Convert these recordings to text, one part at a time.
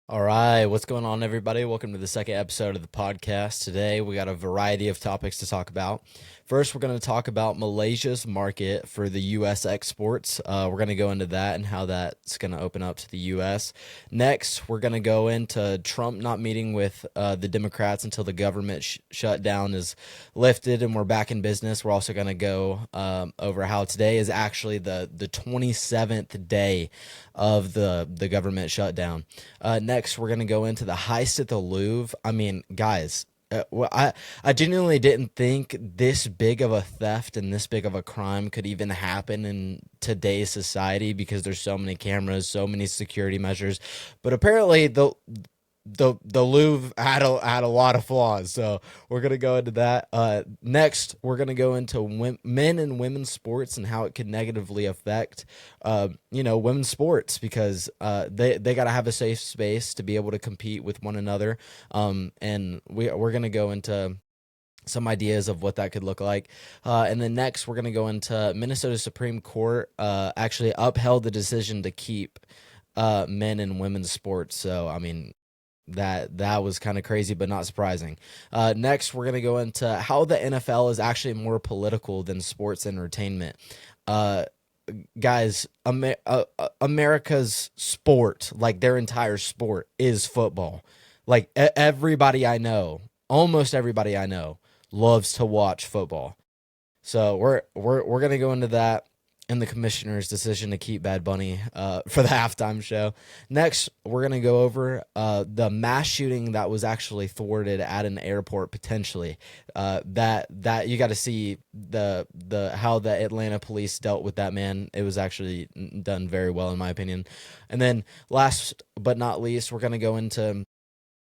All right, what's going on, everybody? Welcome to the second episode of the podcast. Today, we got a variety of topics to talk about. First, we're going to talk about Malaysia's market for the U.S. exports. We're going to go into that and how that's going to open up to the U.S. Next, we're going to go into Trump not meeting with the Democrats until the government shutdown is lifted and we're back in business. We're also going to go over how today is actually the 27th day of the government shutdown. Next, we're gonna go into the heist at the Louvre. I mean, guys, I genuinely didn't think this big of a theft and this big of a crime could even happen in today's society because there's so many cameras, so many security measures. But apparently, the Louvre had a lot of flaws, so we're gonna go into that. Next, we're gonna go into men and women's sports and how it could negatively affect, women's sports because they gotta have a safe space to be able to compete with one another. And we're gonna go into some ideas of what that could look like. And then next, we're going to go into Minnesota Supreme Court actually upheld the decision to keep men and women's sports. So, I mean, that was kind of crazy, but not surprising. Next, we're gonna go into how the NFL is actually more political than sports entertainment. Uh, Guys, America's sport, like their entire sport, is football. Like everybody I know, almost everybody I know, loves to watch football. So we're gonna go into that and the commissioner's decision to keep Bad Bunny for the halftime show. Next, we're gonna go over the mass shooting that was actually thwarted at an airport potentially. That you got to see the how the Atlanta police dealt with that man. It was actually done very well in my opinion. And then last but not least, we're gonna go into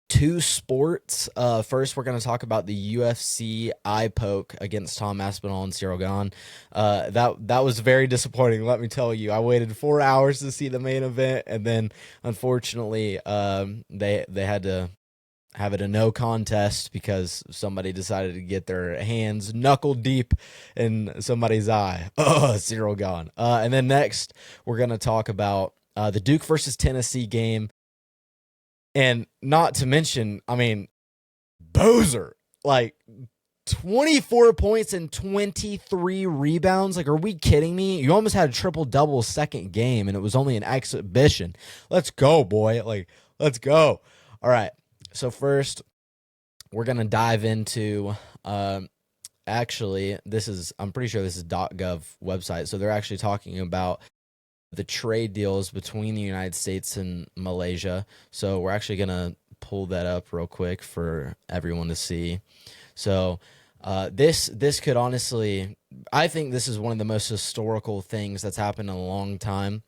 two sports. First, we're going to talk about the UFC Eye Poke against Tom Aspinall and Cyril Gahn. That was very disappointing. Let me tell you, I waited 4 hours to see the main event, and then unfortunately, they had to have it a no contest because somebody decided to get their hands knuckle deep in somebody's eye. Cyril Gahn. And then next, we're going to talk about the Duke versus Tennessee game. And not to mention, I mean, Bozer, like 24 points and 23 rebounds. Like, are we kidding me? You almost had a triple double second game, and it was only an exhibition. Let's go, boy. Like, let's go. All right. So, first, we're going to dive into. Actually, I'm pretty sure this is .gov website. So, they're actually talking about the trade deals between the United States and Malaysia. So we're actually going to pull that up real quick for everyone to see. So this could honestly, I think this is one of the most historical things that's happened in a long time.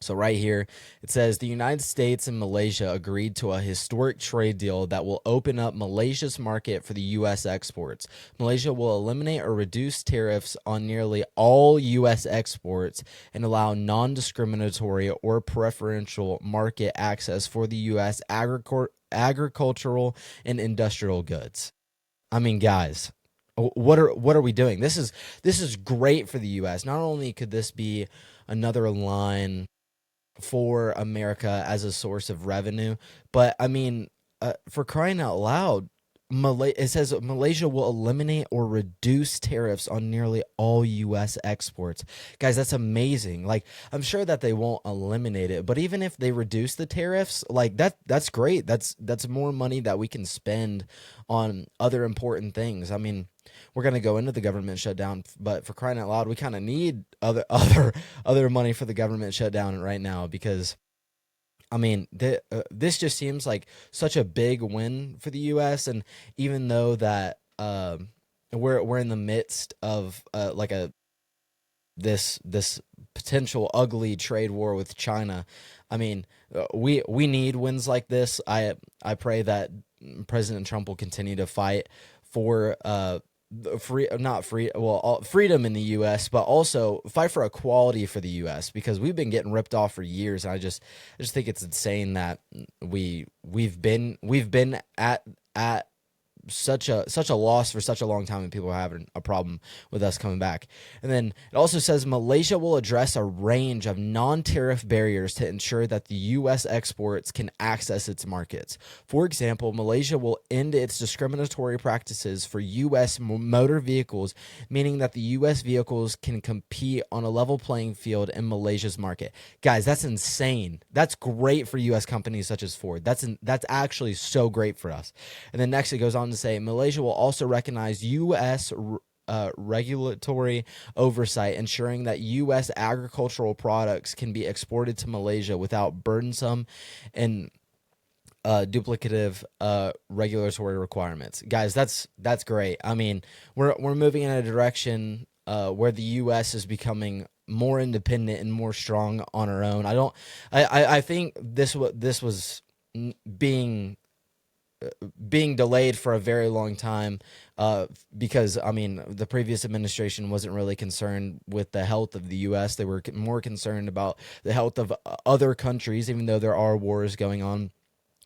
So right here, it says the United States and Malaysia agreed to a historic trade deal that will open up Malaysia's market for the U.S. exports. Malaysia will eliminate or reduce tariffs on nearly all U.S. exports and allow non-discriminatory or preferential market access for the U.S. agricultural and industrial goods. I mean, guys, what are we doing? This is great for the U.S. Not only could this be another line for America as a source of revenue. But I mean, for crying out loud, it says Malaysia will eliminate or reduce tariffs on nearly all U.S. exports. Guys, that's amazing. Like, I'm sure that they won't eliminate it, but even if they reduce the tariffs, like that's great. That's more money that we can spend on other important things. I mean, we're gonna go into the government shutdown, but for crying out loud, we kind of need other money for the government shutdown right now because I mean, this just seems like such a big win for the U.S. And even though that we're in the midst of like this potential ugly trade war with China, I mean, we need wins like this. I pray that President Trump will continue to fight for freedom in the U.S., but also fight for equality for the U.S. because we've been getting ripped off for years, and I just think it's insane that we've been at such a loss for such a long time, and people are having a problem with us coming back. And then it also says Malaysia will address a range of non-tariff barriers to ensure that the U.S. exports can access its markets. For example, Malaysia will end its discriminatory practices for U.S. motor vehicles, meaning that the U.S. vehicles can compete on a level playing field in Malaysia's market. Guys, that's insane. That's great for U.S. companies such as Ford. That's actually so great for us. And then next it goes on to say Malaysia will also recognize U.S. Regulatory oversight, ensuring that U.S. agricultural products can be exported to Malaysia without burdensome and duplicative regulatory requirements. Guys, that's great. I mean, we're moving in a direction where the U.S. is becoming more independent and more strong on our own. I think this was being delayed for a very long time because, I mean, the previous administration wasn't really concerned with the health of the U.S. They were more concerned about the health of other countries, even though there are wars going on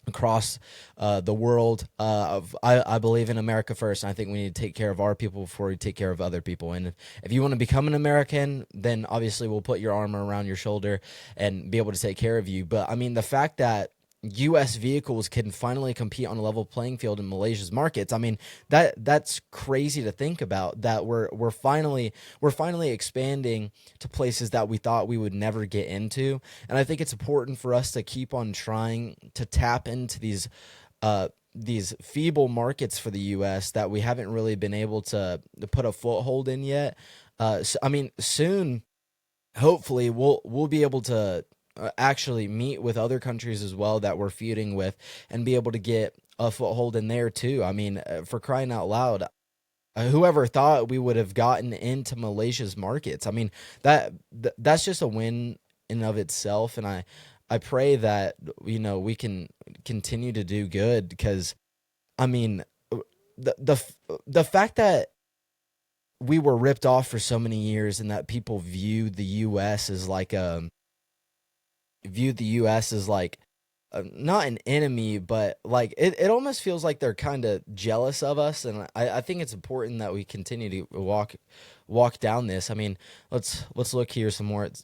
across the world. I believe in America first, and I think we need to take care of our people before we take care of other people. And if you want to become an American, then obviously we'll put your arm around your shoulder and be able to take care of you. But I mean, the fact that U.S. vehicles can finally compete on a level playing field in Malaysia's markets, I mean, that's crazy to think about, that we're finally expanding to places that we thought we would never get into. And I think it's important for us to keep on trying to tap into these feeble markets for the U.S. that we haven't really been able to put a foothold in yet. So, I mean, soon, hopefully, we'll be able to actually meet with other countries as well that we're feuding with and be able to get a foothold in there too. I mean, for crying out loud, whoever thought we would have gotten into Malaysia's markets? I mean, that's just a win in of itself, and I pray that we can continue to do good, because I mean, the fact that we were ripped off for so many years and that people viewed the U.S. as like not an enemy, but like it almost feels like they're kind of jealous of us. And I think it's important that we continue to walk down this. I mean, let's look here some more. It's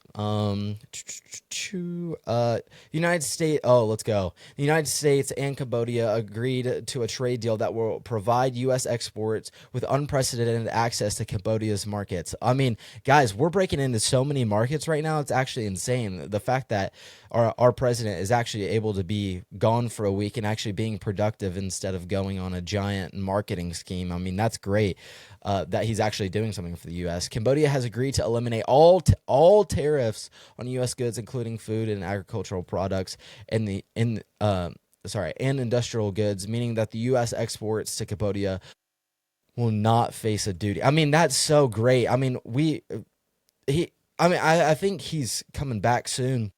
United States. Oh, let's go. The United States and Cambodia agreed to a trade deal that will provide U.S. exports with unprecedented access to Cambodia's markets. I mean, guys, we're breaking into so many markets right now. It's actually insane. The fact that our president is actually able to be gone for a week and actually being productive instead of going on a giant marketing scheme. I mean, that's great. That he's actually doing something for the U.S. Cambodia has agreed to eliminate all tariffs on U.S. goods, including food and agricultural products, and industrial goods, meaning that the U.S. exports to Cambodia will not face a duty. I mean, that's so great. I mean, I think he's coming back soon.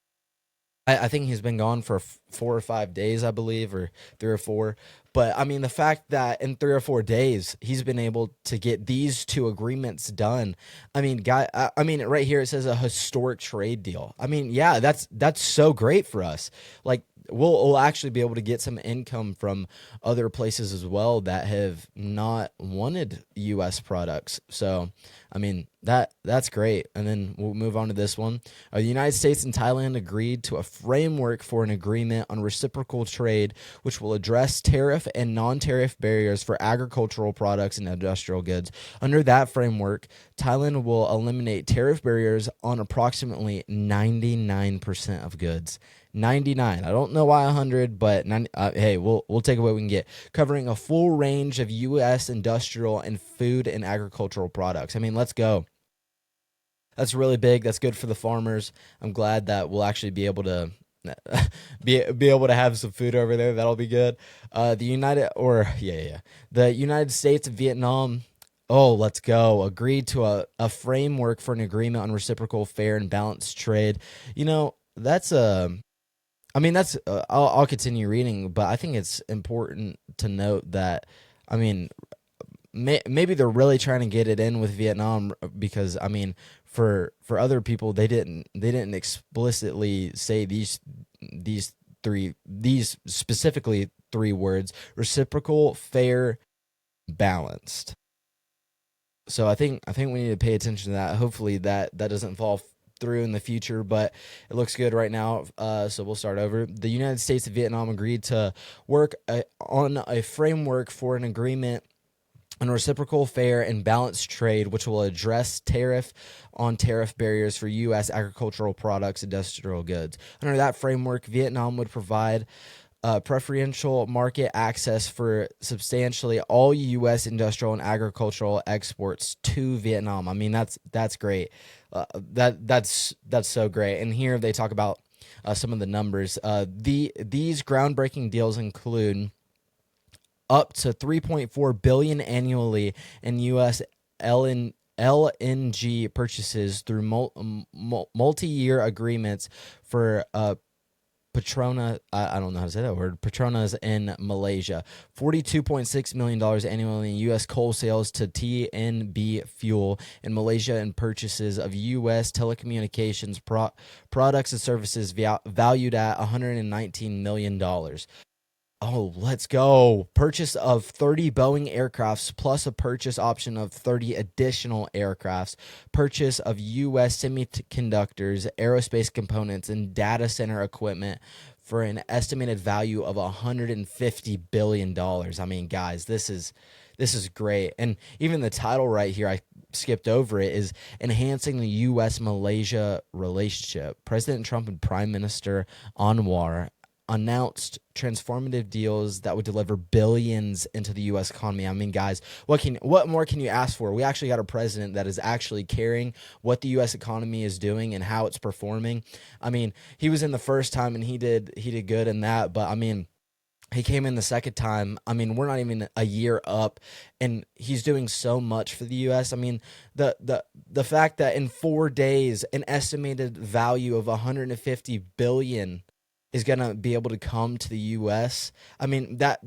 I think he's been gone for 4 or 5 days, I believe, or 3 or 4. But I mean, the fact that in 3 or 4 days he's been able to get these 2 agreements done. I mean, right here it says a historic trade deal. I mean, yeah, that's so great for us. Like, we'll actually be able to get some income from other places as well that have not wanted U.S. products. So, I mean, that's great. And then we'll move on to this one. The United States and Thailand agreed to a framework for an agreement on reciprocal trade, which will address tariff and non-tariff barriers for agricultural products and industrial goods. Under that framework, Thailand will eliminate tariff barriers on approximately 99% of goods. 99. I don't know why 100, but 90, hey, we'll take what we can get, covering a full range of U.S. industrial and food and agricultural products. I mean, let's go. That's really big. That's good for the farmers. I'm glad that we'll actually be able to be able to have some food over there. That'll be good. The United States and Vietnam. Oh, let's go. Agreed to a framework for an agreement on reciprocal, fair, and balanced trade. That's I'll continue reading, but I think it's important to note that, I mean, maybe they're really trying to get it in with Vietnam, because I mean, for other people, they didn't explicitly say these specifically 3 words: reciprocal, fair, balanced. So I think we need to pay attention to that. Hopefully that doesn't fall through in the future, but it looks good right now. So we'll start over. The United States and Vietnam agreed to work on a framework for an agreement on reciprocal, fair, and balanced trade, which will address tariff barriers for U.S. agricultural products and industrial goods. Under that framework, Vietnam would provide preferential market access for substantially all U.S. industrial and agricultural exports to Vietnam. I mean, that's great. That's so great. And here they talk about some of the numbers. These groundbreaking deals include up to 3.4 billion annually in U.S. LNG purchases through multi-year agreements for Petronas, I don't know how to say that word, Petronas in Malaysia. $42.6 million annually in U.S. coal sales to TNB Fuel in Malaysia, and purchases of U.S. telecommunications products and services valued at $119 million. Oh, let's go. Purchase of 30 Boeing aircrafts plus a purchase option of 30 additional aircrafts. Purchase of U.S. semiconductors, aerospace components, and data center equipment for an estimated value of $150 billion. I mean, guys, this is great. And even the title right here, I skipped over it, is Enhancing the U.S.-Malaysia Relationship. President Trump and Prime Minister Anwar announced transformative deals that would deliver billions into the U.S. economy. I mean, guys, what more can you ask for? We actually got a president that is actually caring what the U.S. economy is doing and how it's performing. I mean, he was in the first time and he did good in that, but I mean, he came in the second time. I mean, we're not even a year up, and he's doing so much for the U.S. I mean, the fact that in 4 days, an estimated value of $150 billion is gonna be able to come to the U.S. I mean, that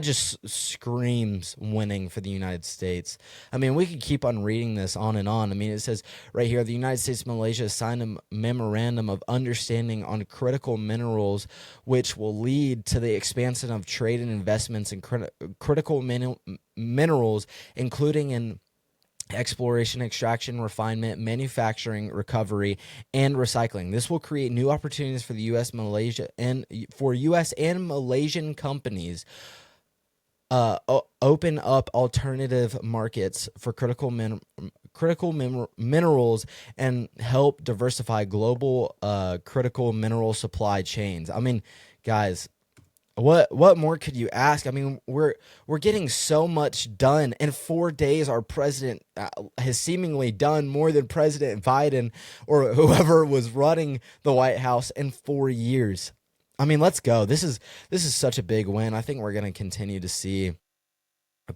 just screams winning for the United States. I mean, we could keep on reading this on and on. I mean, it says right here, the United States and Malaysia signed a memorandum of understanding on critical minerals, which will lead to the expansion of trade and investments in critical minerals, including in exploration, extraction, refinement, manufacturing, recovery, and recycling. This will create new opportunities for the U.S., Malaysia, and for U.S. and Malaysian companies. Open up alternative markets for critical minerals and help diversify global critical mineral supply chains. I mean, guys, what more could you ask? I mean, we're getting so much done. In 4 days, our president has seemingly done more than President Biden or whoever was running the White House in 4 years. I mean, let's go. This is such a big win. I think we're going to continue to see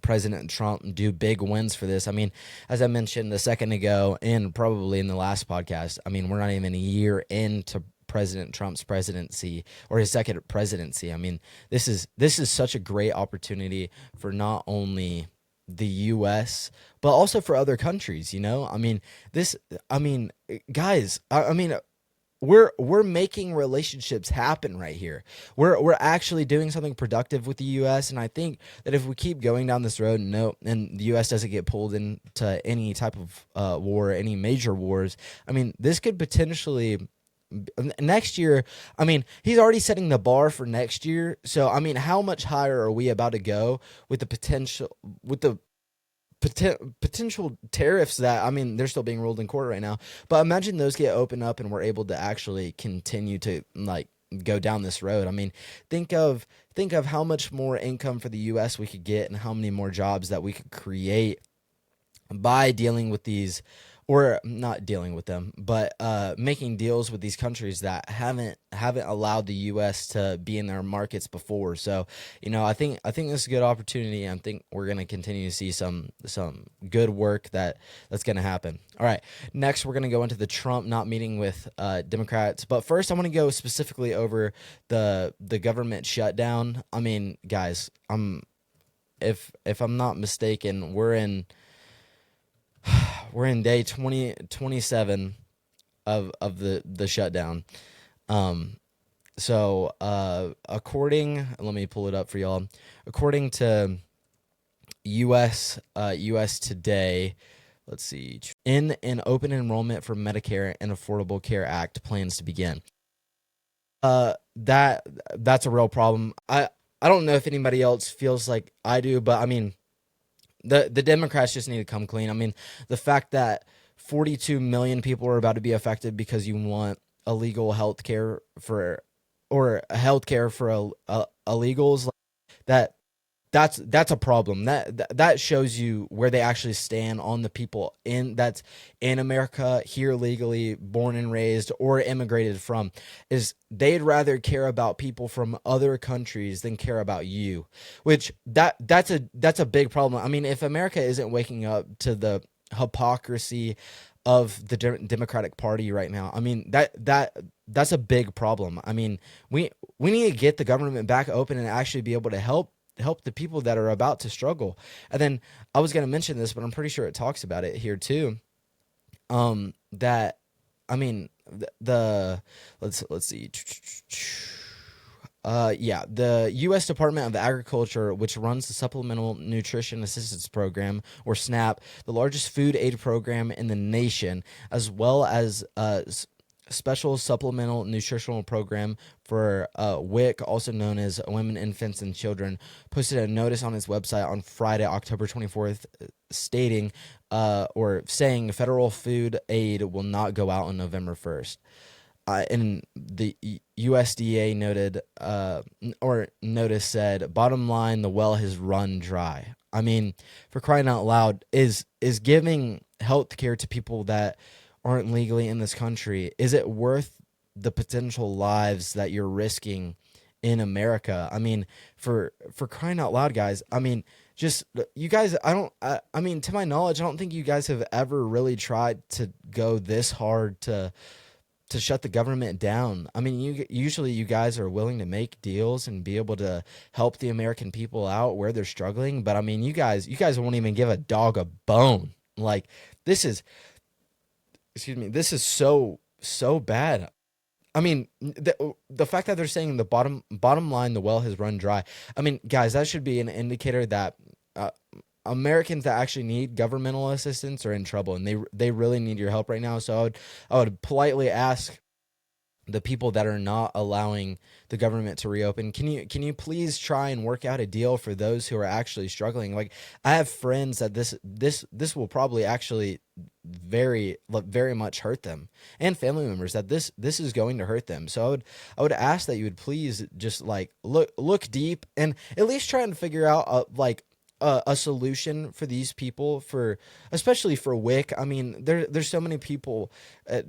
President Trump do big wins for this. I mean, as I mentioned a second ago, and probably in the last podcast, I mean, we're not even a year into President Trump's presidency or his second presidency. I mean, this is such a great opportunity for not only the U.S. but also for other countries. You know, I mean, guys, I mean, we're making relationships happen right here. We're actually doing something productive with the U.S. And I think that if we keep going down this road and the U.S. doesn't get pulled into any type of war, any major wars, I mean, this could potentially next year. I mean, he's already setting the bar for next year. So I mean, how much higher are we about to go with the potential tariffs that, I mean, they're still being ruled in court right now, but imagine those get opened up and we're able to actually continue to like go down this road. I mean, think of how much more income for the US we could get and how many more jobs that we could create by dealing with these, or not dealing with them, but making deals with these countries that haven't allowed the U.S. to be in their markets before. So, you know, I think this is a good opportunity. I think we're going to continue to see some good work that's going to happen. All right, next we're going to go into the Trump not meeting with Democrats. But first, I want to go specifically over the government shutdown. I mean, guys, if I'm not mistaken, we're in day 27 of the shutdown. So let me pull it up for y'all. According to U.S. Today. Let's see. In an open enrollment for Medicare and Affordable Care Act plans to begin. That's a real problem. I don't know if anybody else feels like I do, but I mean, the Democrats just need to come clean. I mean, the fact that 42 million people are about to be affected because you want illegal health care for or health care for illegals, that that's a problem. That shows you where they actually stand on the people that's in America, here legally, born and raised, or immigrated from. Is they'd rather care about people from other countries than care about you, which that's a big problem. I mean, if America isn't waking up to the hypocrisy of the Democratic Party right now, I mean that's a big problem. I mean, we need to get the government back open and actually be able to help the people that are about to struggle. And then I was going to mention this, but I'm pretty sure it talks about it here too. That I mean let's see. Yeah, the U.S. Department of Agriculture, which runs the Supplemental Nutrition Assistance Program, or SNAP, the largest food aid program in the nation, as well as Special Supplemental Nutritional Program for WIC, also known as Women, Infants, and Children, posted a notice on its website on Friday, October 24th, stating or saying federal food aid will not go out on November 1st. And the USDA noted or notice said, bottom line, the well has run dry. I mean, for crying out loud, is giving health care to people that aren't legally in this country, is it worth the potential lives that you're risking in America? I mean, for crying out loud, guys, I mean, just you guys, I mean, to my knowledge, I don't think you guys have ever really tried to go this hard to shut the government down. I mean, usually you guys are willing to make deals and be able to help the American people out where they're struggling, but I mean, you guys won't even give a dog a bone. Like, this is so bad. I mean, the fact that they're saying the bottom line, the well has run dry. I mean, guys, that should be an indicator that Americans that actually need governmental assistance are in trouble, and they really need your help right now. So I would politely ask the people that are not allowing the government to reopen, can you please try and work out a deal for those who are actually struggling? Like, I have friends that this will probably actually very much hurt them, and family members that this is going to hurt them. So I would ask that you would please just like look deep and at least try and figure out a solution for these people, especially for WIC. I mean, there's so many people,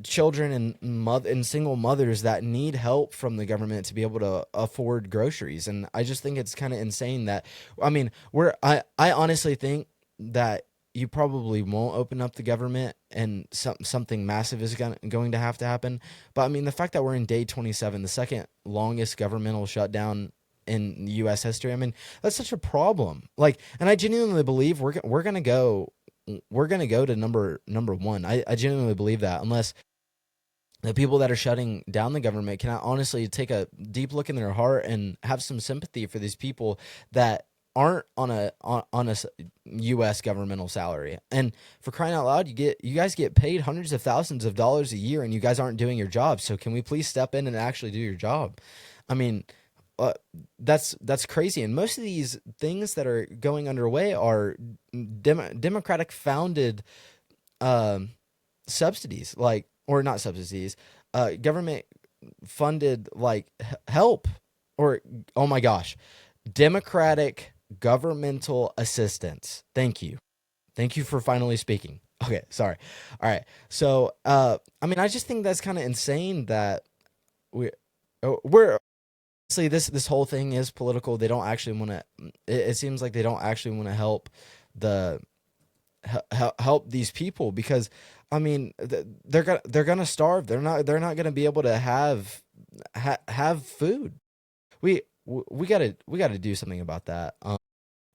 children and single mothers that need help from the government to be able to afford groceries. And I just think it's kind of insane that, I mean, I honestly think that you probably won't open up the government and something massive is going to have to happen. But I mean, the fact that we're in day 27, the second longest governmental shutdown in U.S. history, I mean, that's such a problem. Like, and I genuinely believe we're gonna go to number one. I genuinely believe that, unless the people that are shutting down the government can honestly take a deep look in their heart and have some sympathy for these people that aren't on a U.S. governmental salary. And for crying out loud, you guys get paid hundreds of thousands of dollars a year, and you guys aren't doing your job. So can we please step in and actually do your job? I mean, that's crazy. And most of these things that are going underway are Democratic founded subsidies, like, or not subsidies, government funded like help, or, oh my gosh, Democratic governmental assistance. Thank you for finally speaking. Okay, sorry. All right. So I mean, I just think that's kind of insane that we're honestly, this whole thing is political. They don't actually want to. It seems like they don't actually want to help help these people, because I mean, they're gonna starve. They're not gonna be able to have food. We gotta do something about that.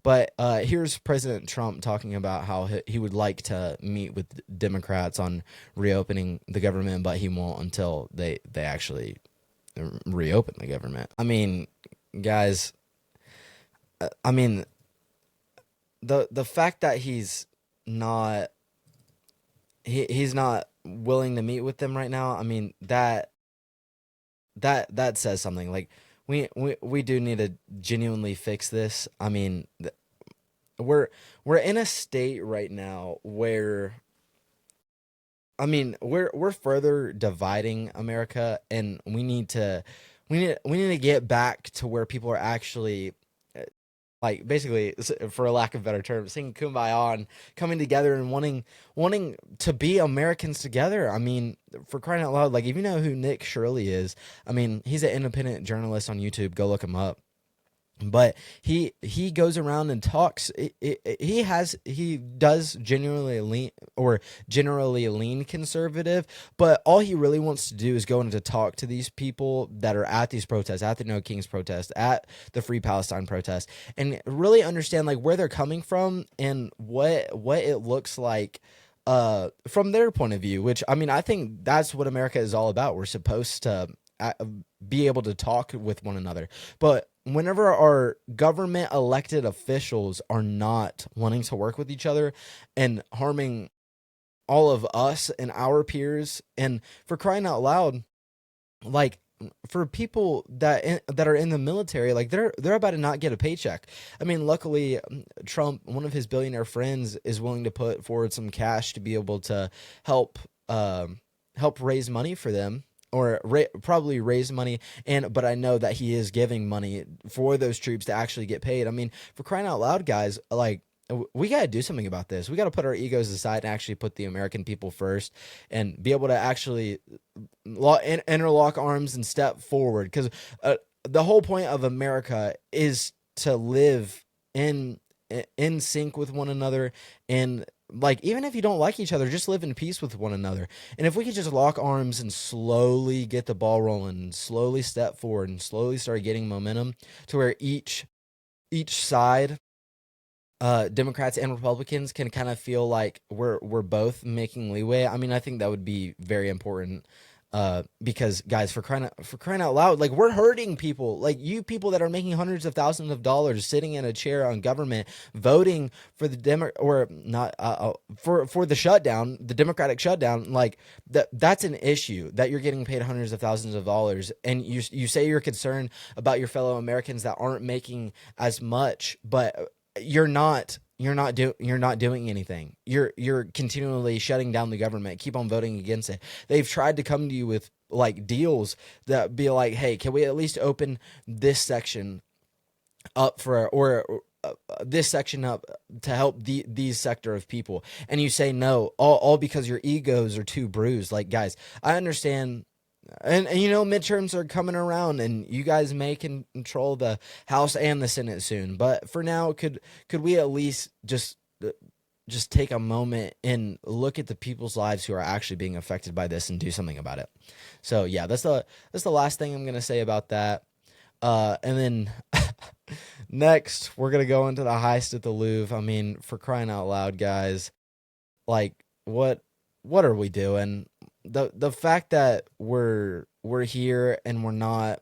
But here's President Trump talking about how he would like to meet with Democrats on reopening the government, but he won't until they actually reopen the government. I mean, guys, I mean, the fact that not he's not willing to meet with them right now. I mean, that says something. Like we do need to genuinely fix this. I mean, we're we're in a state right now where, I mean, we're further dividing America, and we need to get back to where people are actually, like, basically, for a lack of better term, singing kumbaya and coming together and wanting to be Americans together. I mean, for crying out loud, like, if you know who Nick Shirley is, I mean, he's an independent journalist on YouTube. Go look him up. But he goes around and talks. He does generally lean conservative, but all he really wants to do is go in to talk to these people that are at these protests, at the No Kings protest, at the Free Palestine protest, and really understand, like, where they're coming from and what it looks like from their point of view. Which, I mean, I think that's what America is all about. We're supposed to uh, be able to talk with one another. But whenever our government elected officials are not wanting to work with each other and harming all of us and our peers, and for crying out loud, like, for people that are in the military, like, they're about to not get a paycheck. I mean, luckily, Trump, one of his billionaire friends, is willing to put forward some cash to be able to help help raise money for them, or probably raise money. And but I know that he is giving money for those troops to actually get paid. I mean, for crying out loud, guys, like, we got to do something about this. We got to put our egos aside and actually put the American people first, and be able to actually interlock arms and step forward. Because the whole point of America is to live in sync with one another, and, like, even if you don't like each other, just live in peace with one another. And if we could just lock arms and slowly get the ball rolling, and slowly step forward, and slowly start getting momentum to where each side, Democrats and Republicans, can kind of feel like we're both making leeway. I mean, I think that would be very important. Because, guys, for crying out loud, like, we're hurting people, like you people that are making hundreds of thousands of dollars sitting in a chair on government, voting for the or not, for the shutdown, the Democratic shutdown. Like, that's an issue, that you're getting paid hundreds of thousands of dollars, and you say you're concerned about your fellow Americans that aren't making as much, but you're not doing anything. You're continually shutting down the government. Keep on voting against it. They've tried to come to you with, like, deals that be like, hey, can we at least open this section up for, or this section up to help these sector of people, and you say no, all because your egos are too bruised. Like, guys, I understand. And midterms are coming around, and you guys may control the House and the Senate soon. But for now, could we at least just take a moment and look at the people's lives who are actually being affected by this and do something about it? So yeah, that's the last thing I'm gonna say about that. And then next, we're gonna go into the heist at the Louvre. I mean, for crying out loud, guys, like, what are we doing? The fact that we're here and we're not,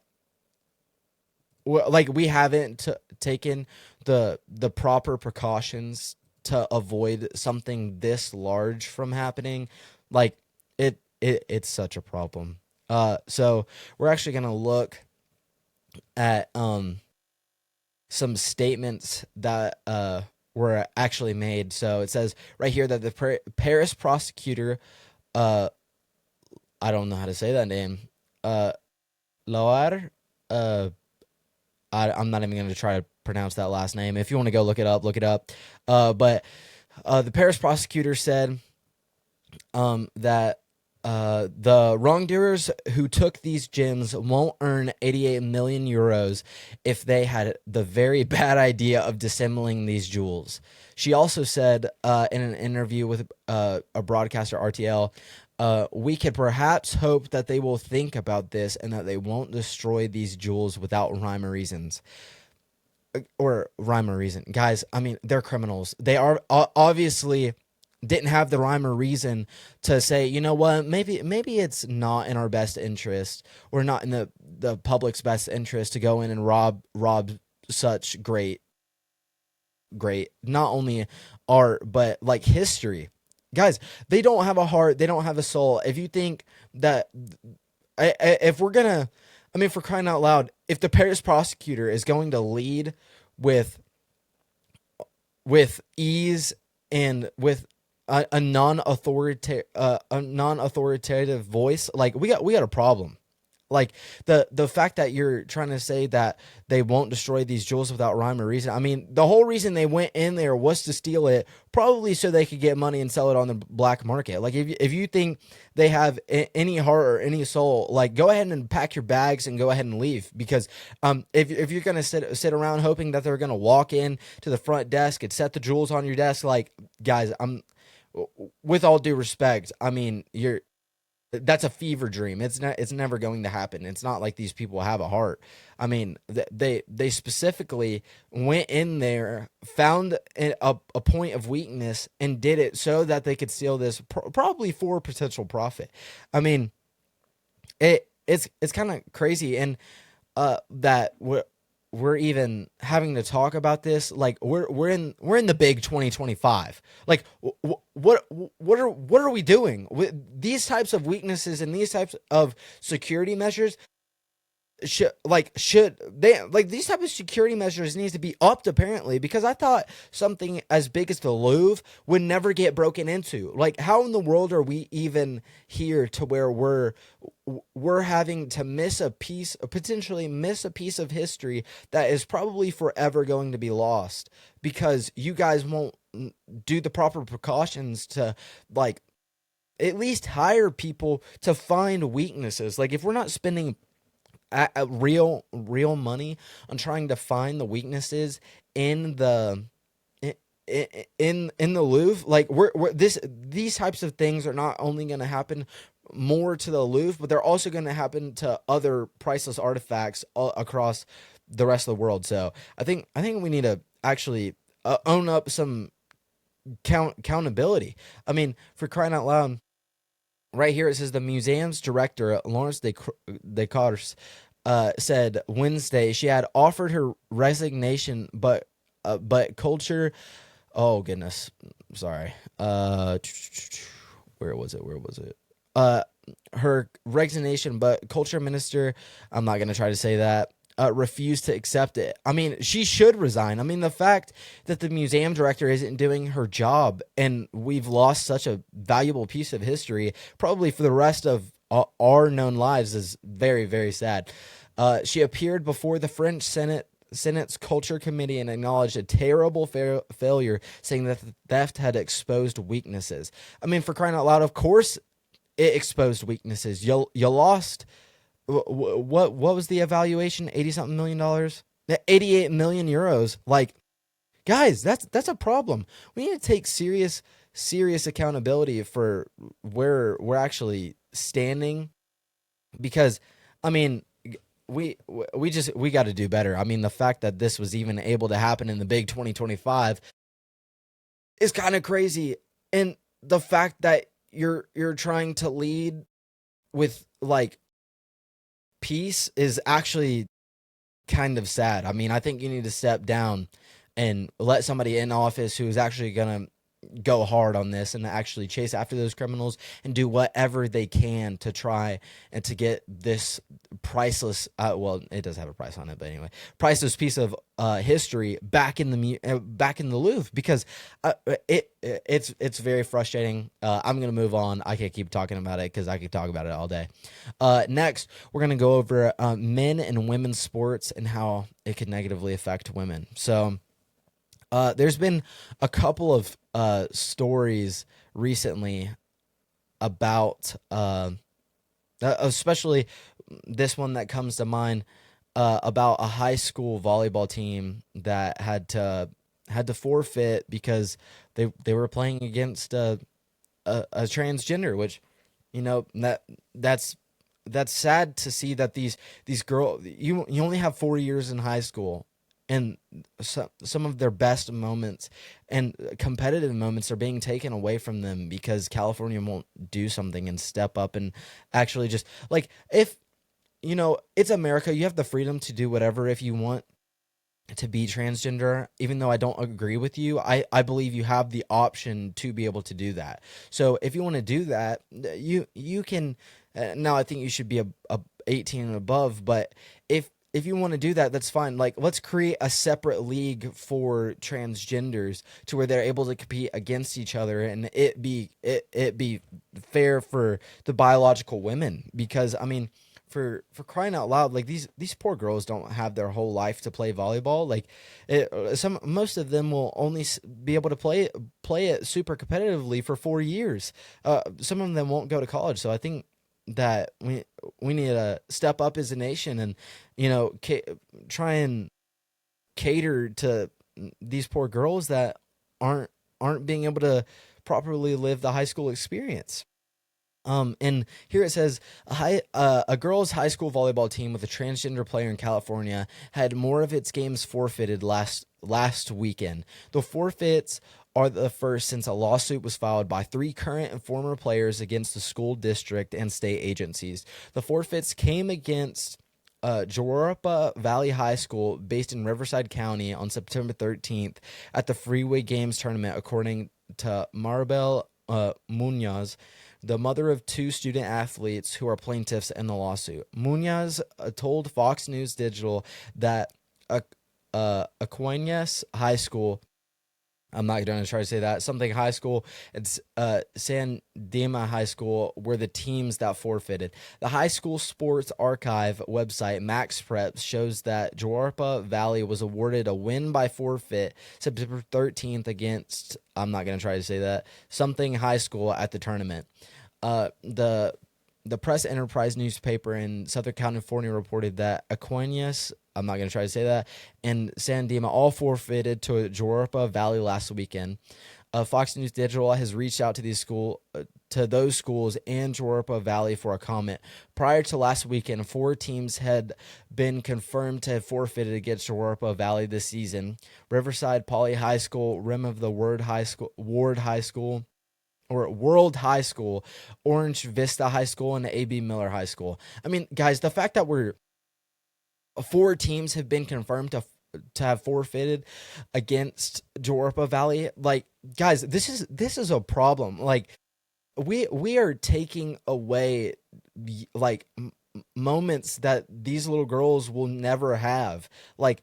like, we haven't taken the proper precautions to avoid something this large from happening, like, it's such a problem. So we're actually gonna look at some statements that were actually made. So it says right here that the Paris prosecutor, I don't know how to say that name, Loire, I'm not even going to try to pronounce that last name. If you want to go look it up, look it up. But the Paris prosecutor said that the wrongdoers who took these gems won't earn 88 million euros if they had the very bad idea of dissembling these jewels. She also said in an interview with a broadcaster, RTL, we could perhaps hope that they will think about this and that they won't destroy these jewels without rhyme or reasons. Or rhyme or reason. Guys, I mean, they're criminals. They are obviously didn't have the rhyme or reason to say, you know what, maybe it's not in our best interest, or not in the public's best interest, to go in and rob such great great, not only art but like history. Guys, they don't have a heart, they don't have a soul. If you think that if we're gonna, I mean, for crying out loud, if the Paris prosecutor is going to lead with ease and with a non-authoritative voice, like we got a problem. Like the fact that you're trying to say that they won't destroy these jewels without rhyme or reason. I mean, the whole reason they went in there was to steal it, probably so they could get money and sell it on the black market. Like if you think they have any heart or any soul, like go ahead and pack your bags and go ahead and leave. Because if you're gonna sit around hoping that they're gonna walk in to the front desk and set the jewels on your desk, like guys, with all due respect, I mean that's a fever dream. It's never going to happen. It's not like these people have a heart. I mean, they specifically went in there, found a point of weakness, and did it so that they could steal this, probably for potential profit. I mean, it's kind of crazy, and that we're even having to talk about this. Like we're in the big 2025. Like what are we doing with these types of weaknesses and these types of security measures? Should they, like, these type of security measures needs to be upped, apparently, because I thought something as big as the Louvre would never get broken into. Like, how in the world are we even here to where we're having to potentially miss a piece of history that is probably forever going to be lost because you guys won't do the proper precautions to, like, at least hire people to find weaknesses. Like, if we're not spending real money on trying to find the weaknesses in the in the Louvre, like these types of things are not only going to happen more to the Louvre, but they're also going to happen to other priceless artifacts across the rest of the world. So I think we need to actually own up some accountability. I mean, for crying out loud. Right here it says the museum's director, Lawrence Descartes, said Wednesday she had offered her resignation, but culture. Oh goodness, sorry. Where was it? Her resignation, but culture minister. I'm not gonna try to say that. Refused to accept it. I mean, she should resign. I mean, the fact that the museum director isn't doing her job and we've lost such a valuable piece of history, probably for the rest of our known lives, is very, very sad. She appeared before the French Senate's Culture Committee and acknowledged a terrible failure, saying that the theft had exposed weaknesses. I mean, for crying out loud, of course it exposed weaknesses. You lost. What was the evaluation? 80-something million dollars? 88 million euros. Like, guys, that's a problem. We need to take serious accountability for where we're actually standing, because I mean, we got to do better. I mean, the fact that this was even able to happen in the big 2025 is kind of crazy, and the fact that you're trying to lead with, like, peace is actually kind of sad. I mean, I think you need to step down and let somebody in office who is actually going to go hard on this and actually chase after those criminals and do whatever they can to try and to get this priceless, well, it does have a price on it, but anyway, priceless piece of history back in the Louvre, because it's very frustrating. I'm gonna move on. I can't keep talking about it because I could talk about it all day. Next, we're gonna go over men and women's sports and how it could negatively affect women. So there's been a couple of stories recently about, especially this one that comes to mind, about a high school volleyball team that had to forfeit because they were playing against a transgender, which, you know, that's sad to see that these girls, you only have 4 years in high school, and some of their best moments and competitive moments are being taken away from them because California won't do something and step up and actually just, like, if, you know, it's America, you have the freedom to do whatever if you want. to be transgender, even though I don't agree with you, I believe you have the option to be able to do that. So if you want to do that, you can. Now I think you should be a 18 and above, but if you want to do that, that's fine. Like, let's create a separate league for transgenders to where they're able to compete against each other, and it be fair for the biological women. Because I mean, for crying out loud, like these poor girls don't have their whole life to play volleyball. Like, most of them will only be able to play it super competitively for 4 years. Some of them won't go to college. So I think that we need to step up as a nation and, try and cater to these poor girls that aren't being able to properly live the high school experience. And here it says a girls' high school volleyball team with a transgender player in California had more of its games forfeited last weekend. The forfeits are the first since a lawsuit was filed by 3 current and former players against the school district and state agencies. The forfeits came against Jurupa Valley High School, based in Riverside County, on September 13th at the Freeway Games tournament, according to Maribel Munoz, the mother of 2 student athletes who are plaintiffs in the lawsuit. Munoz told Fox News Digital that Aquinas High School, I'm not going to try to say that, something high school, it's San Dimas High School, were the teams that forfeited. The high school sports archive website, Max Preps, shows that Jurupa Valley was awarded a win by forfeit September 13th against, I'm not going to try to say that, something high school at the tournament. The Press Enterprise newspaper in Southern California reported that Aquinas, I'm not going to try to say that, and San Dimas all forfeited to Jurupa Valley last weekend. Fox News Digital has reached out to those schools and Jurupa Valley for a comment. Prior to last weekend, 4 teams had been confirmed to have forfeited against Jurupa Valley this season: Riverside Poly High School, Rim of the Ward High School, World High School, Orange Vista High School, and A.B. Miller High School. I mean, guys, the fact that 4 teams have been confirmed to have forfeited against Jurupa Valley, like, guys, this is a problem. Like, we are taking away like moments that these little girls will never have. Like,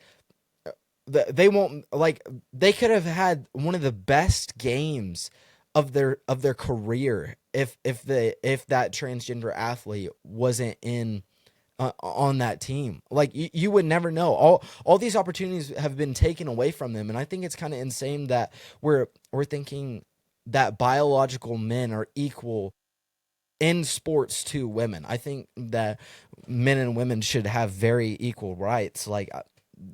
they won't, like, they could have had one of the best games of their career if that transgender athlete wasn't in on that team. Like, you would never know. All these opportunities have been taken away from them, and I think it's kind of insane that we're thinking that biological men are equal in sports to women. I think that men and women should have very equal rights. Like,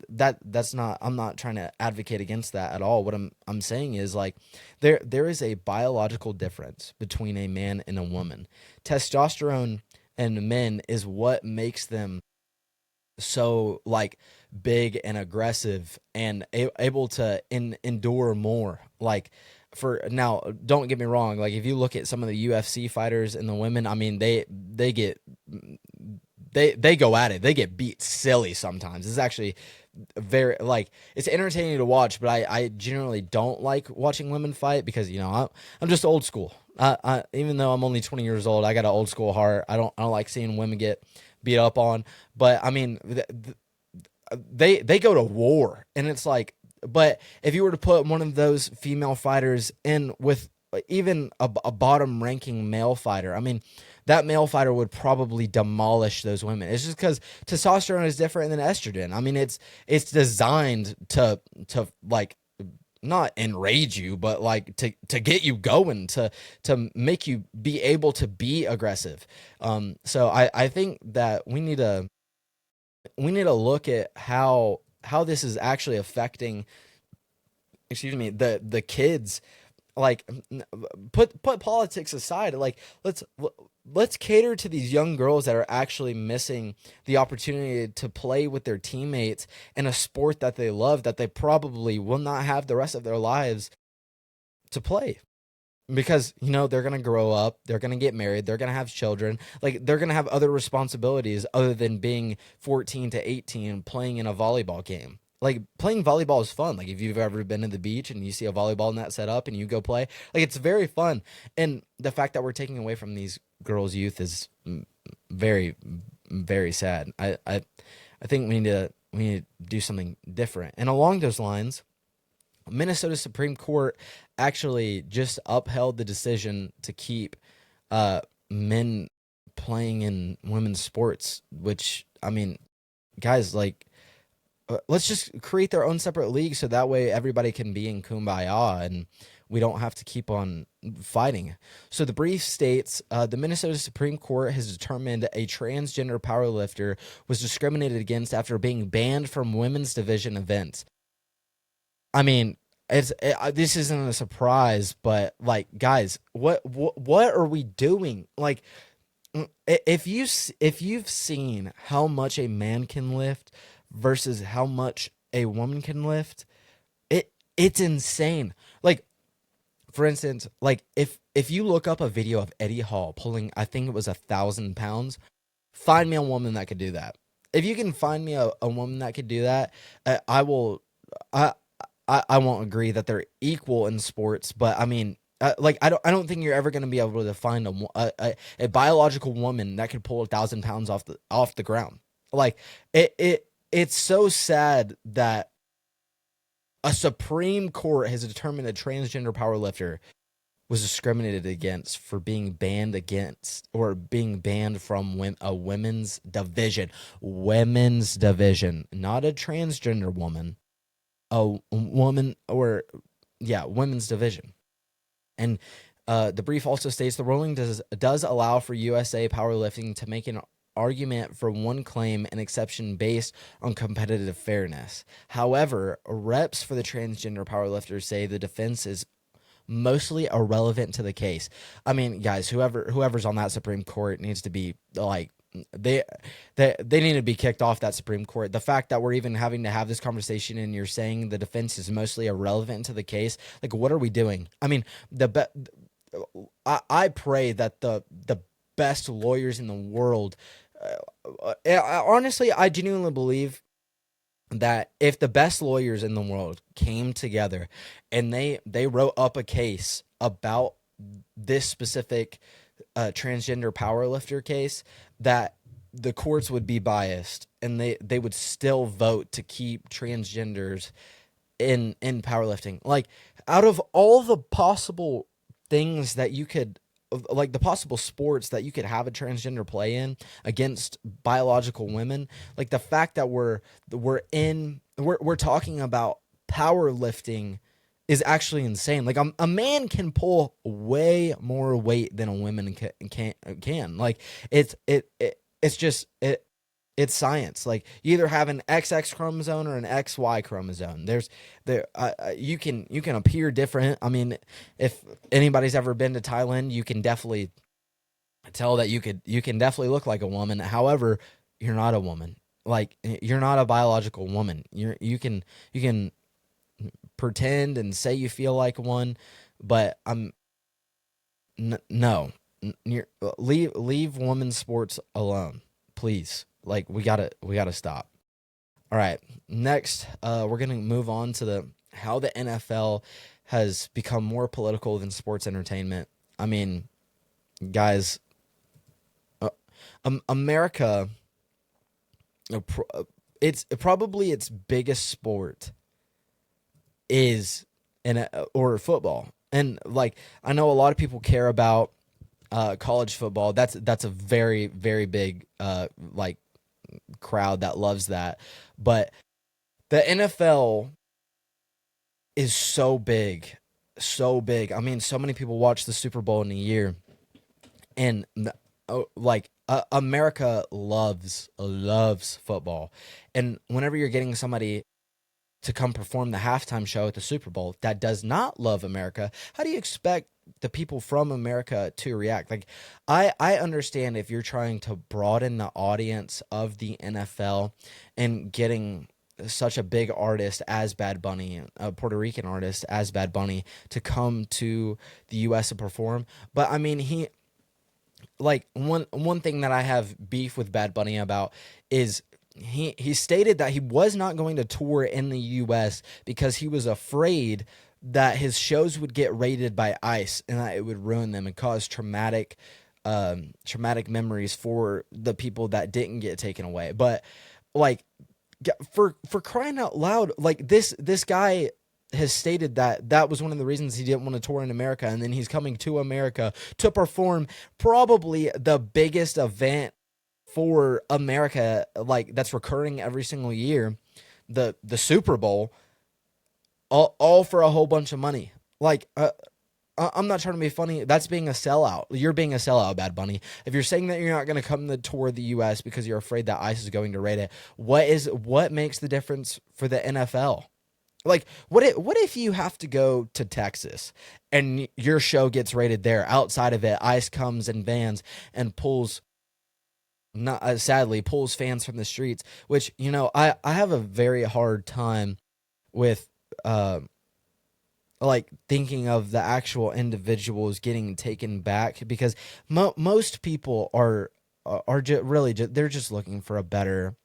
that's not, I'm not trying to advocate against that at all. What I'm saying is, like, there is a biological difference between a man and a woman. Testosterone in men is what makes them so, like, big and aggressive and able to endure more. Like, for now, don't get me wrong, like, if you look at some of the UFC fighters and the women, I mean, they go at it. They get beat silly sometimes. It's actually very, like, it's entertaining to watch, but I generally don't like watching women fight because, I'm just old school. Even though I'm only 20 years old, I got an old school heart. I don't like seeing women get beat up on. But I mean, they go to war, and it's like, but if you were to put one of those female fighters in with even a bottom ranking male fighter, I mean, that male fighter would probably demolish those women. It's just because testosterone is different than estrogen. I mean, it's designed to like, not enrage you, but like to get you going, to make you be able to be aggressive. So I think that we need to look at how this is actually affecting, the kids. Like, put politics aside. Like, let's cater to these young girls that are actually missing the opportunity to play with their teammates in a sport that they love, that they probably will not have the rest of their lives to play. Because, they're going to grow up, they're going to get married, they're going to have children. Like, they're going to have other responsibilities other than being 14 to 18 playing in a volleyball game. like playing volleyball is fun. Like if you've ever been to the beach and you see a volleyball net set up and you go play, like it's very fun. And the fact that we're taking away from these girls' youth is very, very sad. I think we need to do something different. And along those lines, Minnesota Supreme Court actually just upheld the decision to keep men playing in women's sports, which, I mean, guys, like, let's just create their own separate league so that way everybody can be in kumbaya and we don't have to keep on fighting. So the brief states, the Minnesota Supreme Court has determined a transgender powerlifter was discriminated against after being banned from women's division events. I mean, this isn't a surprise, but like, guys, what are we doing? Like, if you've seen how much a man can lift versus how much a woman can lift, it's insane. Like, for instance, like if you look up a video of Eddie Hall pulling, I think it was 1,000 pounds, find me a woman that could do that. If you can find me a woman that could do that, I will. I won't agree that they're equal in sports, but I mean, like I don't think you're ever going to be able to find a biological woman that could pull 1,000 pounds off the ground. Like it's so sad that a Supreme Court has determined a transgender powerlifter was discriminated against for being banned against or being banned from a women's division, not a transgender woman, a woman or women's division. And the brief also states the ruling does allow for USA Powerlifting to make an argument for one claim and exception based on competitive fairness. However, reps for the transgender powerlifters say the defense is mostly irrelevant to the case. I mean, guys, whoever's on that Supreme Court needs to be like they need to be kicked off that Supreme Court. The fact that we're even having to have this conversation and you're saying the defense is mostly irrelevant to the case, like what are we doing? I mean, I pray that the best lawyers in the world. Honestly, I genuinely believe that if the best lawyers in the world came together and they wrote up a case about this specific transgender powerlifter case, that the courts would be biased and they would still vote to keep transgenders in powerlifting. Like, out of all the possible things that you could, like the possible sports that you could have a transgender play in against biological women, like the fact that we're talking about powerlifting is actually insane. Like a man can pull way more weight than a woman can. Like it's science. Like you either have an XX chromosome or an XY chromosome. You can appear different. I mean, if anybody's ever been to Thailand, you can definitely tell that you can definitely look like a woman. However, you're not a woman. Like you're not a biological woman. You can pretend and say you feel like one, but no. Leave women's sports alone, please. Like we gotta stop. All right, next we're gonna move on to how the NFL has become more political than sports entertainment. I mean, guys, America, it's probably its biggest sport is or football, and like I know a lot of people care about college football. That's a very, very big like crowd that loves that. But the NFL is so big, so big. I mean, so many people watch the Super Bowl in a year, and America loves football. And whenever you're getting somebody to come perform the halftime show at the Super Bowl that does not love America, how do you expect the people from America to react? Like, I understand if you're trying to broaden the audience of the NFL and getting such a big artist as Bad Bunny, a Puerto Rican artist as Bad Bunny, to come to the U.S. to perform. But I mean, one thing that I have beef with Bad Bunny about is he stated that he was not going to tour in the U.S. because he was afraid that his shows would get raided by ICE and that it would ruin them and cause traumatic memories for the people that didn't get taken away. But like, for crying out loud, like this guy has stated that that was one of the reasons he didn't want to tour in America, and then he's coming to America to perform probably the biggest event for America, like that's recurring every single year, the Super Bowl, all for a whole bunch of money. Like, I'm not trying to be funny. That's being a sellout. You're being a sellout, Bad Bunny. If you're saying that you're not going to come to tour the U.S. because you're afraid that ICE is going to raid it, what makes the difference for the NFL? Like, what if you have to go to Texas and your show gets raided there? Outside of it, ICE comes and bans and pulls, not sadly, pulls fans from the streets. Which, I have a very hard time with like thinking of the actual individuals getting taken back, because most people are they're just looking for a better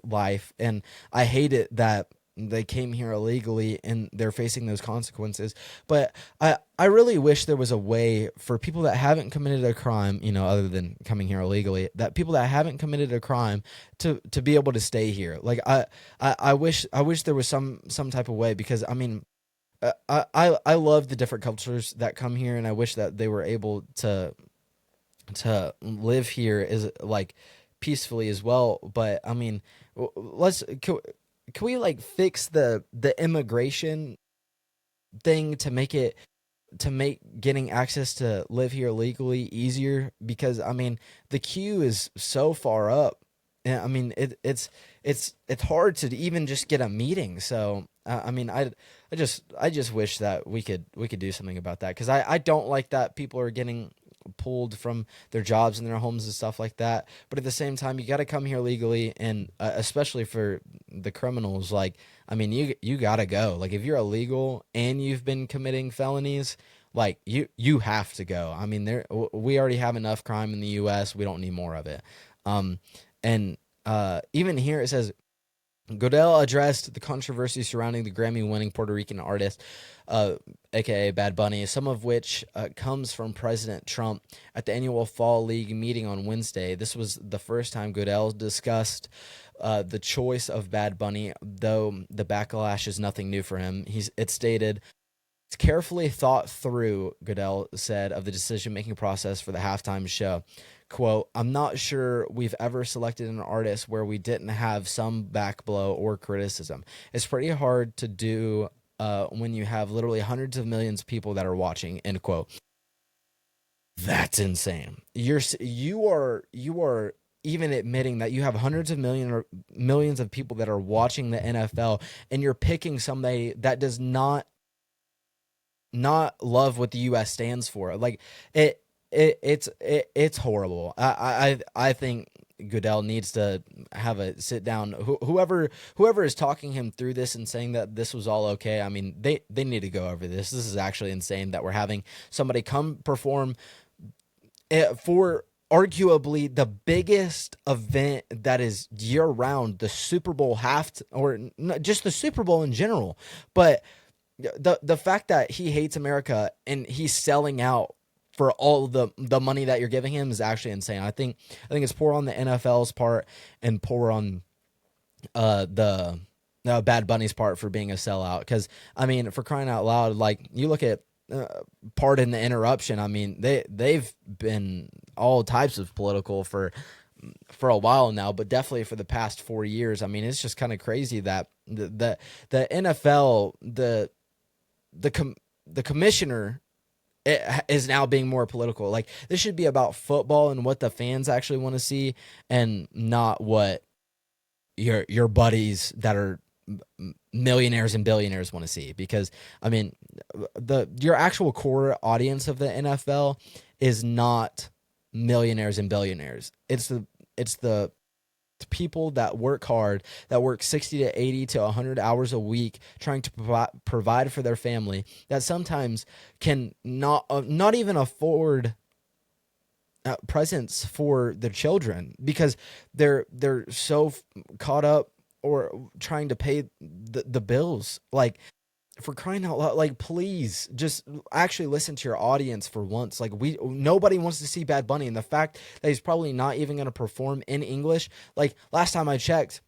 life, and I hate it that they came here illegally and they're facing those consequences. But I really wish there was a way for people that haven't committed a crime, other than coming here illegally, that people that haven't committed a crime to be able to stay here. Like, I wish there was some type of way, because I mean, I love the different cultures that come here, and I wish that they were able to live here as like peacefully as well. But I mean, can we like fix the immigration thing to make getting access to live here legally easier? Because I mean, the queue is so far up, and I mean it's hard to even just get a meeting. So I mean, I just wish that we could do something about that, because I don't like that people are getting pulled from their jobs and their homes and stuff like that. But at the same time, you got to come here legally, and especially for the criminals, like, I mean, you got to go. Like, if you're illegal and you've been committing felonies, like, you have to go. I mean, we already have enough crime in the U.S. We don't need more of it. And even here it says, Goodell addressed the controversy surrounding the Grammy-winning Puerto Rican artist, aka Bad Bunny, some of which comes from President Trump at the annual Fall League meeting on Wednesday. This was the first time Goodell discussed the choice of Bad Bunny, though the backlash is nothing new for him. It stated, "It's carefully thought through," Goodell said of the decision-making process for the halftime show. Quote, "I'm not sure we've ever selected an artist where we didn't have some backblow or criticism. It's pretty hard to do when you have literally hundreds of millions of people that are watching," end quote. That's insane. You are even admitting that you have hundreds of millions of people that are watching the NFL, and you're picking somebody that does not love what the U.S. stands for. Like, it's horrible. I think Goodell needs to have a sit down. Whoever is talking him through this and saying that this was all okay, I mean, they need to go over this. This is actually insane that we're having somebody come perform for arguably the biggest event that is year round, the Super Bowl or just the Super Bowl in general. But the fact that he hates America and he's selling out for all the money that you're giving him is actually insane. I think it's poor on the NFL's part and poor on the Bad Bunny's part for being a sellout. Because I mean, for crying out loud, like, you look at Pardon the Interruption. I mean, they've been all types of political for a while now, but definitely for the past 4 years. I mean, it's just kind of crazy that the NFL, the commissioner, it is now being more political. Like, this should be about football and what the fans actually want to see, and not what your buddies that are millionaires and billionaires want to see. Because I mean, your actual core audience of the NFL is not millionaires and billionaires. It's the people that work hard, that work 60 to 80 to 100 hours a week trying to provide for their family, that sometimes can not even afford presents for the children because they're so caught up or trying to pay the bills. Like, for crying out loud, like, please just actually listen to your audience for once. Like, nobody wants to see Bad Bunny, and the fact that he's probably not even going to perform in English. Like, last time I checked,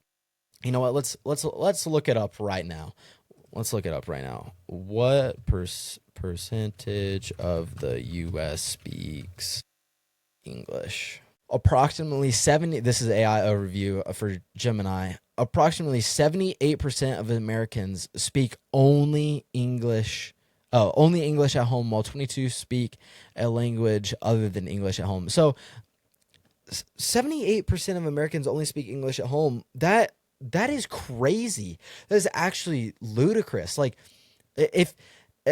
you know what? Let's look it up right now. Let's look it up right now. What percentage of the U.S. speaks English? Approximately 70. This is AI overview for Gemini. Approximately 78% of Americans speak only English. Oh, only English at home, while 22 speak a language other than English at home. So 78% of Americans only speak English at home. That is crazy. That is actually ludicrous. Like, if